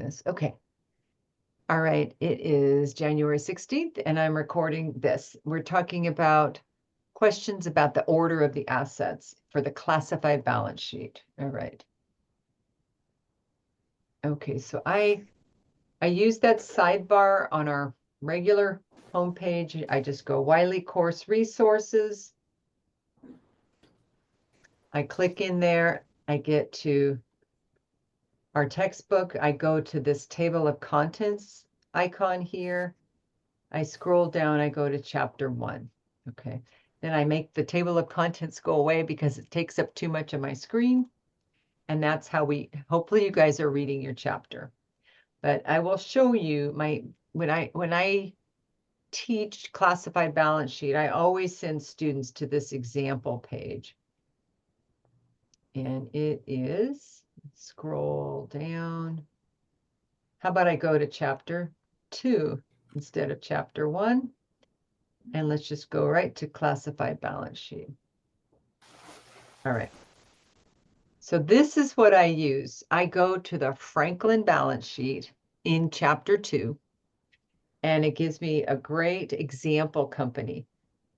goodness. Okay. All right. It is January 16th, and I'm recording this. We're talking about questions about the order of the assets for the classified balance sheet. All right. Okay, so I use that sidebar on our regular homepage. I just go Wiley Course Resources. I click in there. I get to our textbook. I go to this table of contents icon here. I scroll down. I go to chapter 1. Okay. Then I make the table of contents go away because it takes up too much of my screen. And that's how hopefully you guys are reading your chapter. But I will show you when I teach classified balance sheet, I always send students to this example page. And it is, scroll down. How about I go to chapter 2 instead of chapter 1? And let's just go right to classified balance sheet. All right. So this is what I use. I go to the Franklin balance sheet in chapter 2, and it gives me a great example company,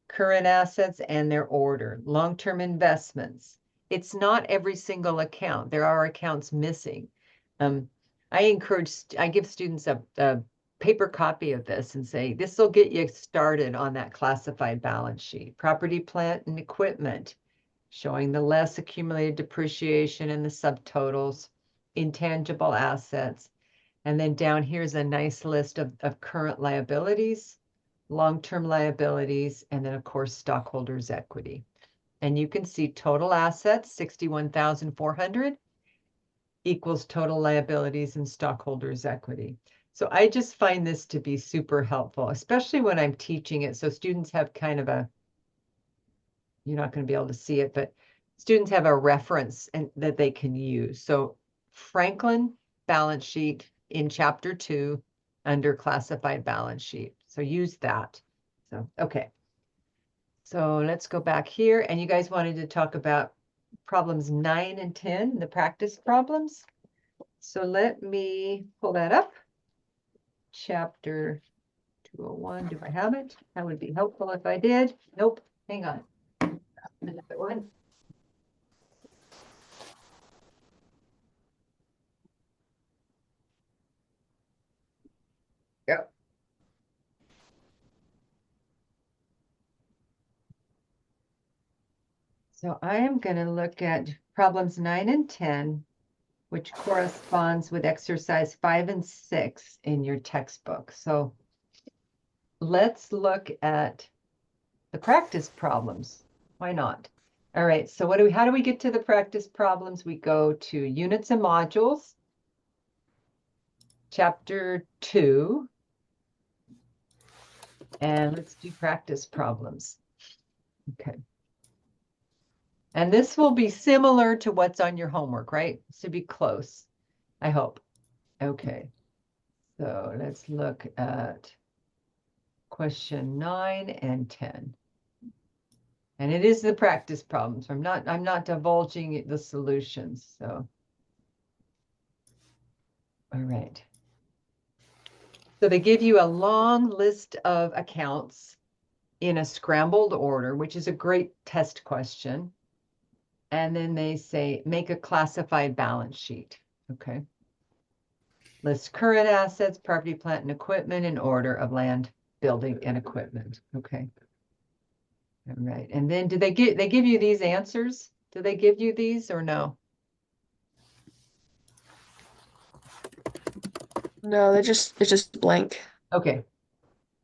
current assets and their order, long-term investments. It's not every single account. There are accounts missing. I give students a paper copy of this and say, this will get you started on that classified balance sheet. Property, plant, and equipment, showing the less accumulated depreciation and the subtotals, intangible assets. And then down here's a nice list of current liabilities, long-term liabilities, and then of course, stockholders' equity. And you can see total assets, 61,400 equals total liabilities and stockholders' equity. So I just find this to be super helpful, especially when I'm teaching it. So students have kind of you're not going to be able to see it, but students have a reference that they can use. So Franklin balance sheet in chapter 2 under classified balance sheet. So use that. So, okay. So let's go back here. And you guys wanted to talk about problems 9 and 10, the practice problems. So let me pull that up. Chapter 201, do I have it? That would be helpful if I did. Nope, hang on. Another one. Yep. So I am going to look at problems 9 and 10, which corresponds with exercise 5 and 6 in your textbook. So let's look at the practice problems. Why not? All right, so how do we get to the practice problems? We go to units and modules, chapter 2, and let's do practice problems. Okay. And this will be similar to what's on your homework, right? This should be close, I hope. Okay, so let's look at question 9 and 10. And it is the practice problems. I'm not divulging the solutions, so. All right. So they give you a long list of accounts in a scrambled order, which is a great test question. And then they say, make a classified balance sheet. Okay. List current assets, property, plant, and equipment in order of land, building, and equipment. Okay. All right. And then they give you these answers? Do they give you these or no? No, it's just blank. Okay.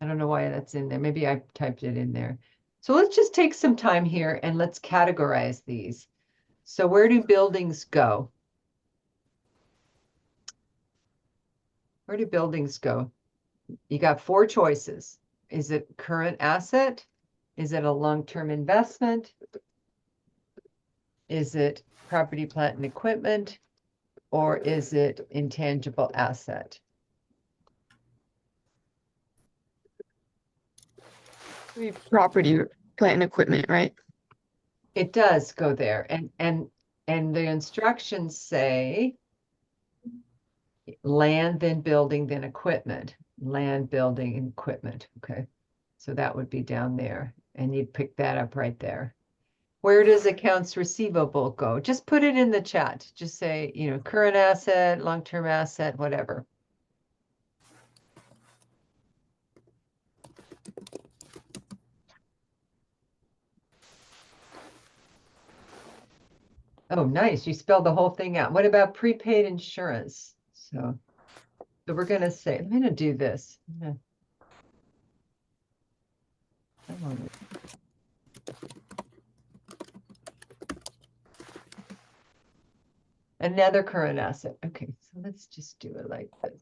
I don't know why that's in there. Maybe I typed it in there. So let's just take some time here and let's categorize these. So where do buildings go? Where do buildings go? You got 4 choices. Is it current asset? Is it a long-term investment? Is it property, plant, and equipment? Or is it intangible asset? Property, plant, and equipment, right? It does go there. And the instructions say land, then building, then equipment. Land, building, and equipment. Okay. So that would be down there. And you'd pick that up right there. Where does accounts receivable go? Just put it in the chat. Just say, you know, current asset, long-term asset, whatever. Oh, nice. You spelled the whole thing out. What about prepaid insurance? So we're going to say, I'm going to do this. Come on. Another current asset. Okay, so let's just do it like this.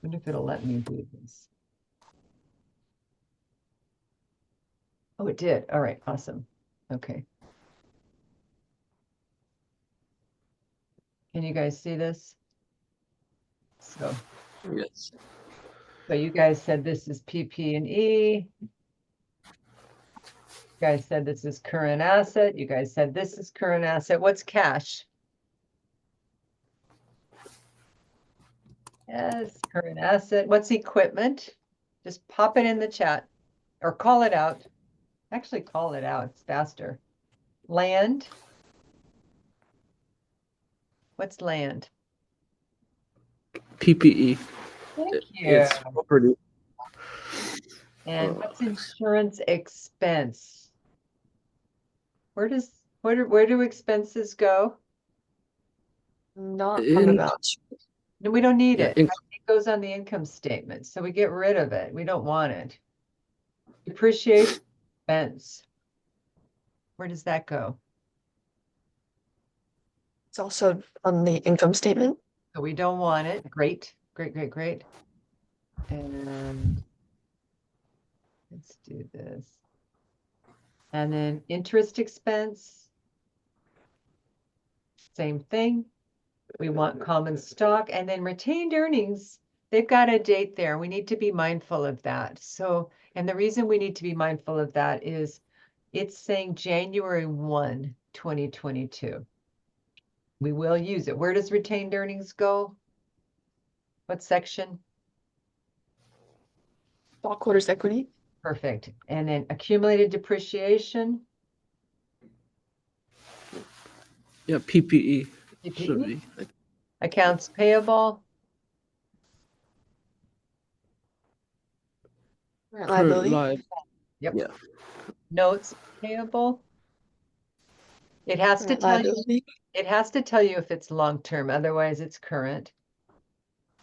Wonder if it'll let me do this. Oh, it did. All right, awesome. Okay. Can you guys see this? So Yes. you guys said this is PP&E. You guys said this is current asset. You guys said this is current asset. What's cash? Yes, current asset. What's equipment? Just pop it in the chat or call it out. Actually, call it out. It's faster. Land. What's land? PPE. Thank you. It's property. And what's insurance expense? Where do expenses go? Not on the In, balance sheet. No, we don't need yeah, it. It goes on the income statement, so we get rid of it. We don't want it. Depreciation expense. Where does that go? It's also on the income statement. So we don't want it. Great, great, great, great. And let's do this. And then interest expense. Same thing. We want common stock, and then retained earnings. They've got a date there. We need to be mindful of that. So, and the reason we need to be mindful of that is it's saying January 1, 2022. We will use it. Where does retained earnings go? What section? Stockholders' equity. Perfect. And then accumulated depreciation. yeah, PPE should PPE. be. Accounts payable. Current Current liability. live. Yep. Yeah. Notes payable. It has to Current tell you. liability. It has to tell you if it's long-term, otherwise it's current.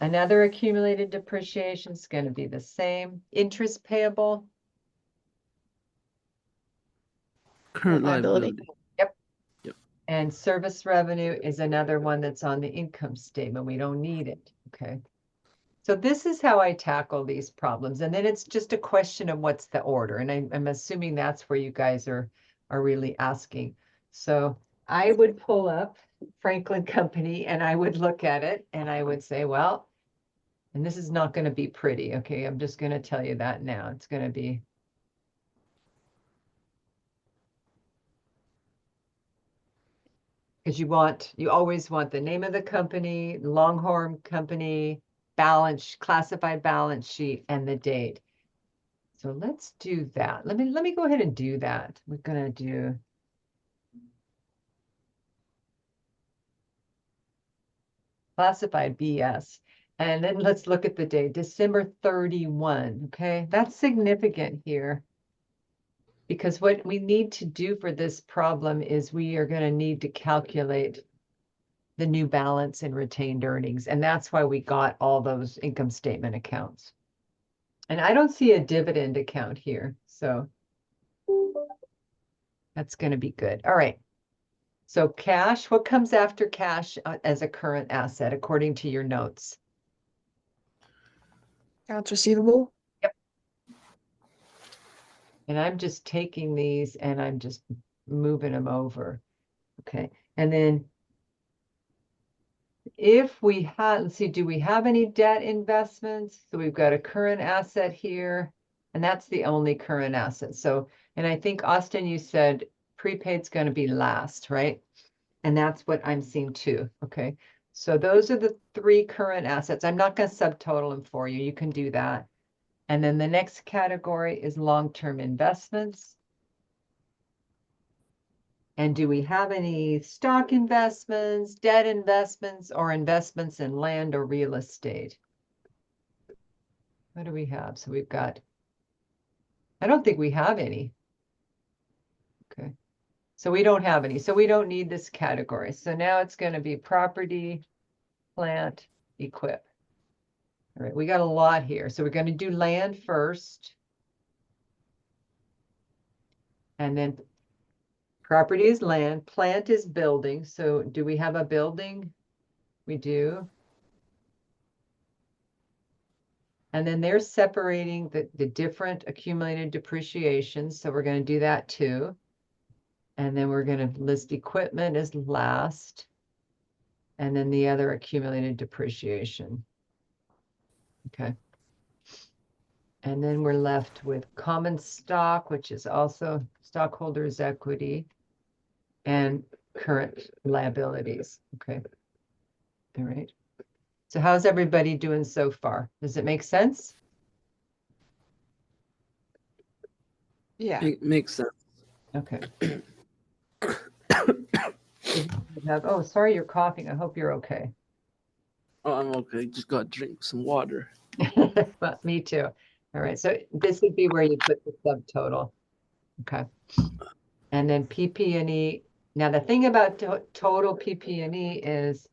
Another accumulated depreciation is going to be the same. Interest payable. Current liability. liability. And service revenue is another one that's on the income statement. We don't need it. Okay. So this is how I tackle these problems. And then it's just a question of what's the order. And I'm assuming that's where you guys are really asking. So I would pull up Franklin Company and I would look at it and I would say, well, and this is not going to be pretty. Okay. I'm just going to tell you that now. It's going to be. Because you always want the name of the company, Longhorn Company, classified balance sheet, and the date. So let's do that. Let me go ahead and do that. We're gonna do classified BS. And then let's look at the date, December 31. Okay, that's significant here. Because what we need to do for this problem is we are going to need to calculate the new balance in retained earnings. And that's why we got all those income statement accounts. And I don't see a dividend account here. So that's going to be good. All right. So cash, what comes after cash as a current asset, according to your notes? Accounts receivable. Yep. And I'm just taking these and I'm just moving them over. Okay. And then if we had, let's see, do we have any debt investments? So we've got a current asset here, and that's the only current asset. So, and I think Austin, you said prepaid's going to be last, right? And that's what I'm seeing too. Okay. So those are the three current assets. I'm not going to subtotal them for you. You can do that. And then the next category is long-term investments. And do we have any stock investments, debt investments, or investments in land or real estate? What do we have? So we've got, I don't think we have any. Okay. So we don't have any. So we don't need this category. So now it's going to be property, plant, equip. All right, we got a lot here. So we're going to do land first. And then property is land, plant is building. So do we have a building? We do. And then they're separating the different accumulated depreciations. So we're going to do that too. And then we're going to list equipment as last. And then the other accumulated depreciation. Okay. And then we're left with common stock, which is also stockholders' equity and current liabilities. Okay. All right. So how's everybody doing so far? Does it make sense? Yeah. Makes sense. Okay. Oh, sorry, you're coughing. I hope you're okay. Oh, I'm okay. Just gotta drink some water. But me too. All right. So this would be where you put the subtotal. Okay. And then PP&E. Now the thing about total PP&E is,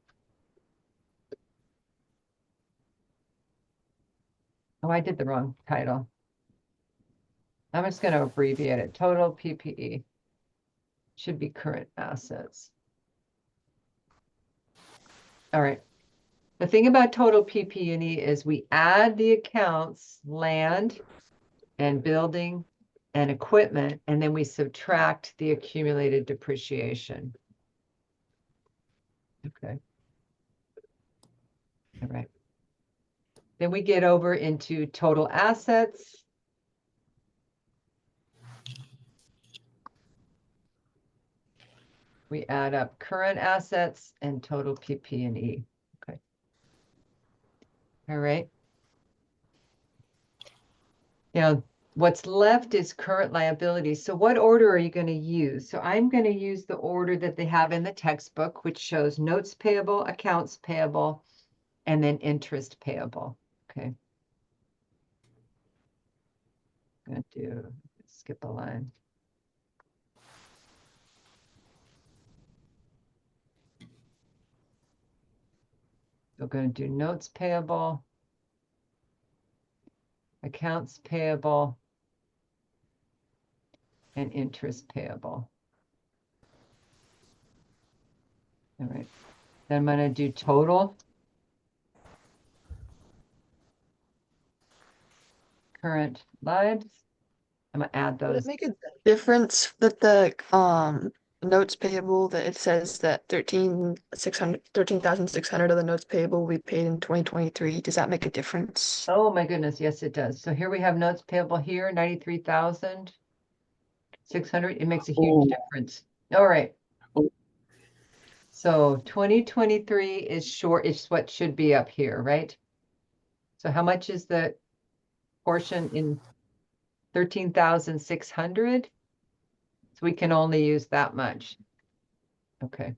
oh, I did the wrong title. I'm just going to abbreviate it. Total PPE should be current assets. All right. The thing about total PP&E is we add the accounts, land and building and equipment, and then we subtract the accumulated depreciation. Okay. All right. Then we get over into total assets. We add up current assets and total PP&E. Okay. All right. Now, what's left is current liabilities. So what order are you going to use? So I'm going to use the order that they have in the textbook, which shows notes payable, accounts payable, and then interest payable. Okay. I'm going to skip a line. We're going to do notes payable, accounts payable, and interest payable. All right. Then I'm going to do total current lives. I'm going to add Would those. it make a difference that the notes payable that it says that 13,600 of the notes payable will be paid in 2023? Does that make a difference? Oh my goodness, yes, it does. So here we have notes payable here, 93,600. It makes a huge Oh. difference. All right. Oh. So 2023 is short, is what should be up here, right? So how much is the portion in 13,600? So we can only use that much. Okay.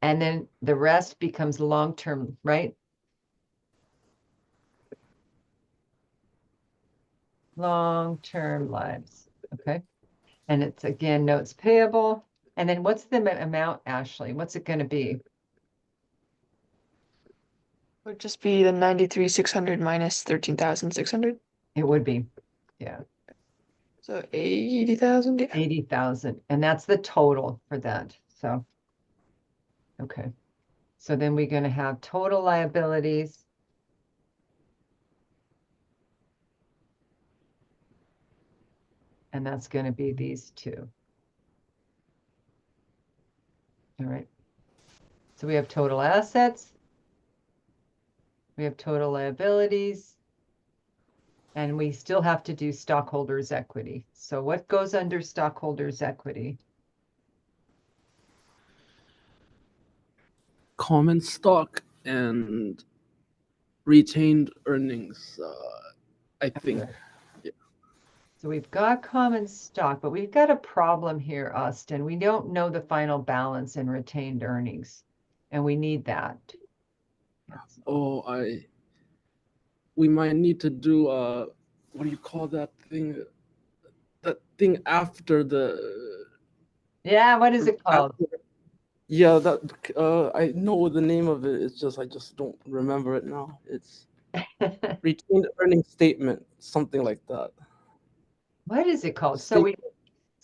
And then the rest becomes long-term, right? Long-term lives. Okay. And it's again, notes payable. And then what's the amount, Ashley? What's it going to be? Would just be the 93,600 minus 13,600. It would be, yeah, So 80,000. Yeah. 80,000. And that's the total for that. So, okay. So then we're going to have total liabilities. And that's going to be these two. All right. So we have total assets, we have total liabilities, and we still have to do stockholders' equity. So what goes under stockholders' equity? Common stock and retained earnings. I think. So we've got common stock, but we've got a problem here, Austin. We don't know the final balance in retained earnings, and we need that. Oh, we might need to do what do you call that thing? That thing after the Yeah, what is it called? yeah, that I know the name of it. It's just I just don't remember it now. It's retained earnings statement, something like that. What is it called?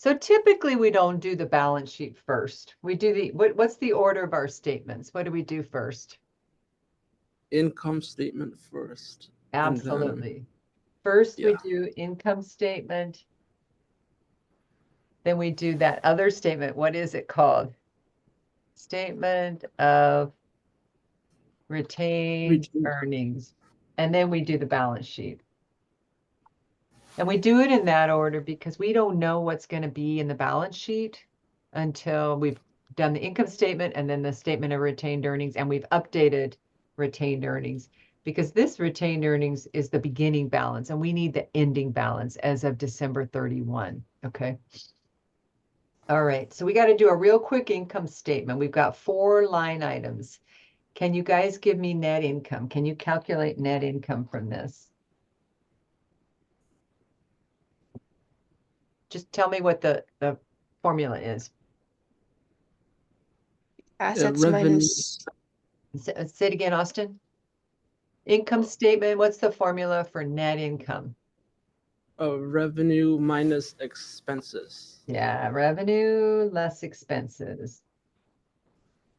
So typically we don't do the balance sheet first. We do what's the order of our statements? What do we do first? Income statement first. Absolutely. First, we Yeah. do income statement. Then we do that other statement. What is it called? Statement of retained earnings. And then we do the balance sheet. And we do it in that order because we don't know what's going to be in the balance sheet until we've done the income statement and then the statement of retained earnings, and we've updated retained earnings because this retained earnings is the beginning balance and we need the ending balance as of December 31. Okay. All right. So we got to do a real quick income statement. We've got 4 line items. Can you guys give me net income? Can you calculate net income from this? Just tell me what the formula is. Assets revenue. minus Say it again, Austin. Income statement, what's the formula for net income? Revenue minus expenses. Yeah, revenue less expenses.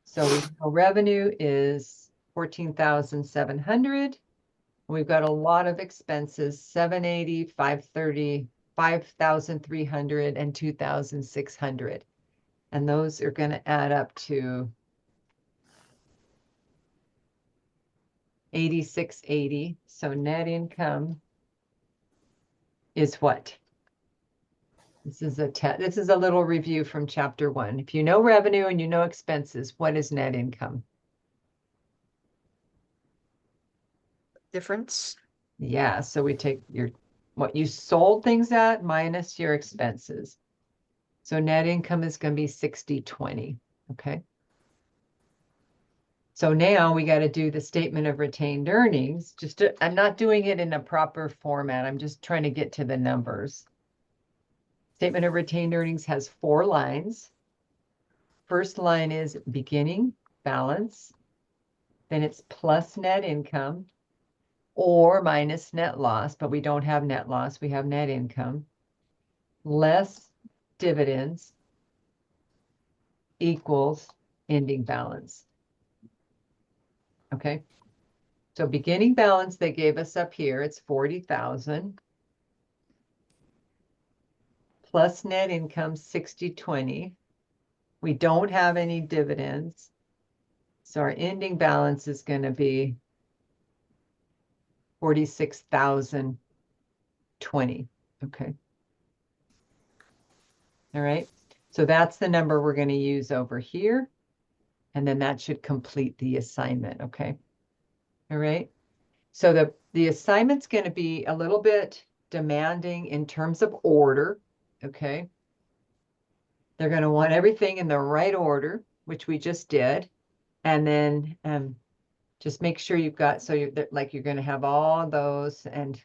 So we know revenue is 14,700. We've got a lot of expenses, 780, 530, 5,300, and 2,600. And those are going to add up to 8680. So net income is what? This is a little review from chapter 1. If you know revenue and you know expenses, what is net income? difference. Yeah, so we take what you sold things at minus your expenses. So net income is going to be 60/20. Okay. So now we got to do the statement of retained earnings. I'm not doing it in a proper format. I'm just trying to get to the numbers. Statement of retained earnings has 4 lines. First line is beginning balance. Then it's plus net income or minus net loss, but we don't have net loss. We have net income. Less dividends equals ending balance. Okay. So beginning balance they gave us up here, it's 40,000 plus net income 60/20. We don't have any dividends. So our ending balance is going to be 46,020. Okay. All right. So that's the number we're going to use over here. And then that should complete the assignment. Okay. All right. So the assignment's going to be a little bit demanding in terms of order. Okay. They're going to want everything in the right order, which we just did. And then just make sure you've got, so you're going to have all those and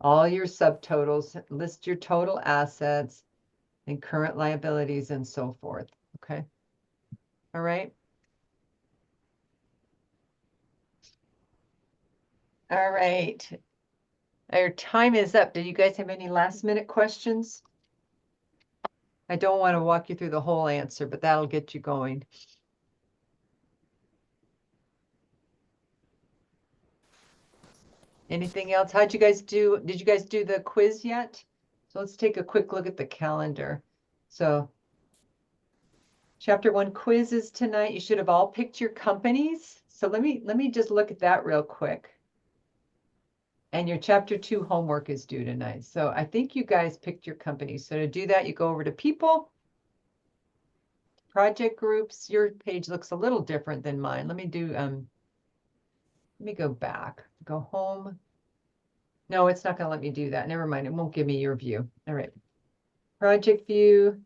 all your subtotals, list your total assets and current liabilities and so forth. Okay. All right. All right. Our time is up. Do you guys have any last minute questions? I don't want to walk you through the whole answer, but that'll get you going. Anything else? How'd you guys do? Did you guys do the quiz yet? So let's take a quick look at the calendar. So Chapter 1 quizzes tonight. You should have all picked your companies. So let me just look at that real quick. And your chapter 2 homework is due tonight. So I think you guys picked your companies. So to do that, you go over to people, project groups. Your page looks a little different than mine. Let me go back, go home. No, it's not going to let me do that. Never mind. It won't give me your view. All right. Project view.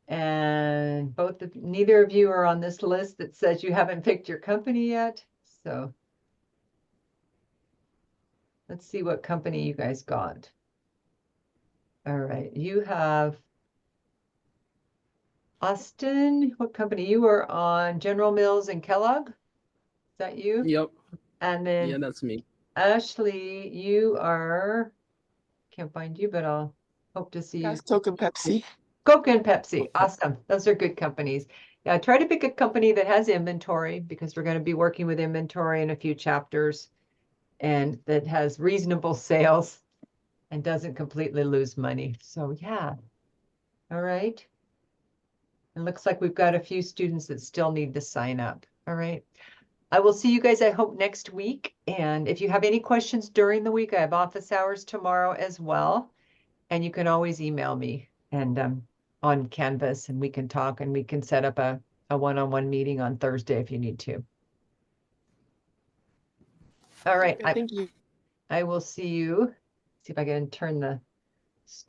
And neither of you are on this list that says you haven't picked your company yet. So let's see what company you guys got. All right. You have Austin. What company? You are on General Mills and Kellogg. Is that you? Yep. And then Yeah, that's me. Ashley, you are, can't find you, but I'll hope to see you. That's Coke and Pepsi. Coke and Pepsi. Awesome. Those are good companies. Yeah, try to pick a company that has inventory because we're going to be working with inventory in a few chapters and that has reasonable sales and doesn't completely lose money. So yeah. All right. It looks like we've got a few students that still need to sign up. All right. I will see you guys, I hope, next week. And if you have any questions during the week, I have office hours tomorrow as well. And you can always email me and on Canvas, and we can talk and we can set up a one-on-one meeting on Thursday if you need to. All right. Okay, thank you. I will see you. See if I can turn the